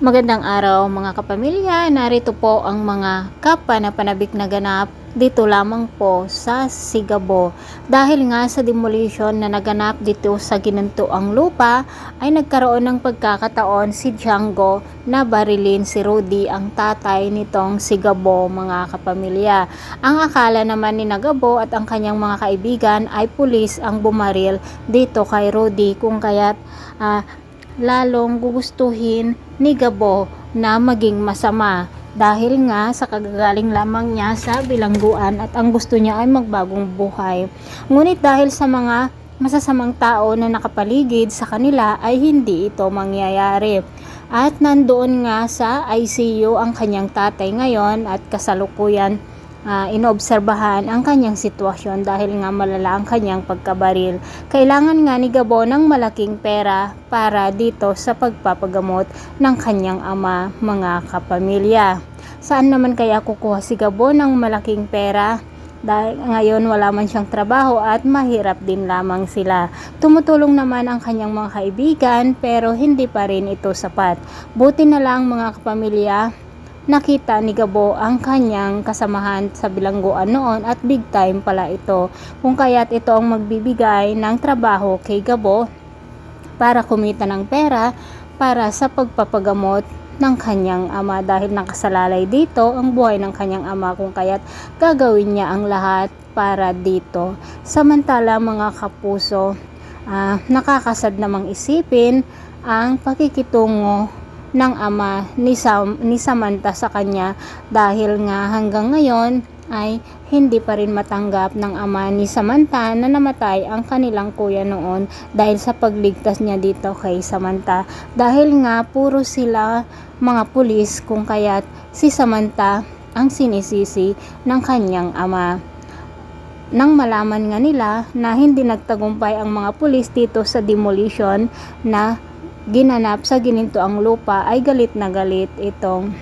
Magandang araw mga kapamilya, narito po ang mga kapanapanabik na ganap dito lamang po sa Sigabo. Dahil nga sa demolition na naganap dito sa Ginuntuang Lupa ay nagkaroon ng pagkakataon si Django na barilin si Rudy, ang tatay nitong Sigabo mga kapamilya. Ang akala naman ni Nagabo at ang kanyang mga kaibigan ay pulis ang bumaril dito kay Rudy, kung kaya't lalong gugustuhin ni Gabo na maging masama dahil nga sa kagagaling lamang niya sa bilangguan at ang gusto niya ay magbagong buhay. Ngunit dahil sa mga masasamang tao na nakapaligid sa kanila ay hindi ito mangyayari. At nandoon nga sa ICU ang kanyang tatay ngayon at kasalukuyan inobserbahan ang kanyang sitwasyon dahil nga malala ang kanyang pagkabaril. Kailangan nga ni Gabo ng malaking pera para dito sa pagpapagamot ng kanyang ama mga kapamilya. Saan naman kaya kukuha si Gabo ng malaking pera? Dahil ngayon wala man siyang trabaho at mahirap din lamang sila. Tumutulong naman ang kanyang mga kaibigan pero hindi pa rin ito sapat. Buti na lang mga kapamilya, nakita ni Gabo ang kanyang kasamahan sa bilangguan noon at big time pala ito, kung kaya't ito ang magbibigay ng trabaho kay Gabo para kumita ng pera para sa pagpapagamot ng kanyang ama dahil nakasalalay dito ang buhay ng kanyang ama, kung kaya't gagawin niya ang lahat para dito. Samantala mga kapuso, nakakasad namang isipin ang pakikitungo ng ama ni Samantha sa kanya dahil nga hanggang ngayon ay hindi pa rin matanggap ng ama ni Samantha na namatay ang kanilang kuya noon dahil sa pagligtas niya dito kay Samantha, dahil nga puro sila mga pulis, kung kaya't si Samantha ang sinisisi ng kanyang ama. Nang malaman nga nila na hindi nagtagumpay ang mga pulis dito sa demolition na ginanap sa Ginuntuang Lupa ay galit na galit itong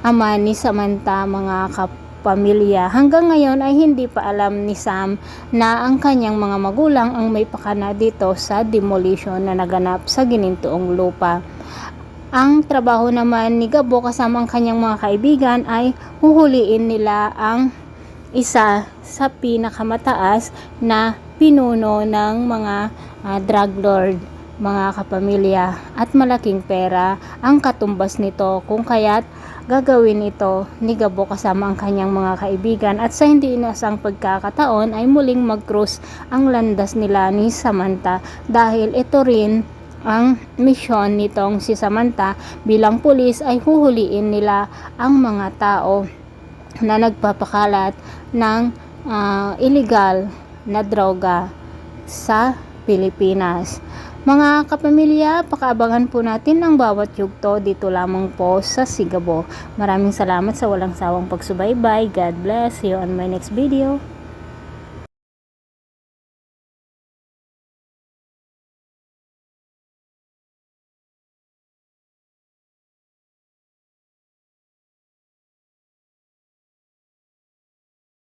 ama ni Samantha mga kapamilya. Hanggang ngayon ay hindi pa alam ni Sam na ang kanyang mga magulang ang may pakana dito sa demolition na naganap sa Ginuntuang Lupa. Ang trabaho naman ni Gabo kasama ang kanyang mga kaibigan ay huhuliin nila ang isa sa pinakamataas na pinuno ng mga drug lord mga kapamilya, at malaking pera ang katumbas nito, kung kaya't gagawin ito ni Gabo kasama ang kanyang mga kaibigan at sa hindi inasang pagkakataon ay muling mag-cross ang landas nila ni Samantha dahil ito rin ang misyon nitong si Samantha bilang pulis ay huhuliin nila ang mga tao na nagpapakalat ng illegal na droga sa Pilipinas. Mga kapamilya, pakaabangan po natin ang bawat yugto dito lamang po sa Sigabo. Maraming salamat sa walang sawang pagsubaybay. God bless. See you on my next video.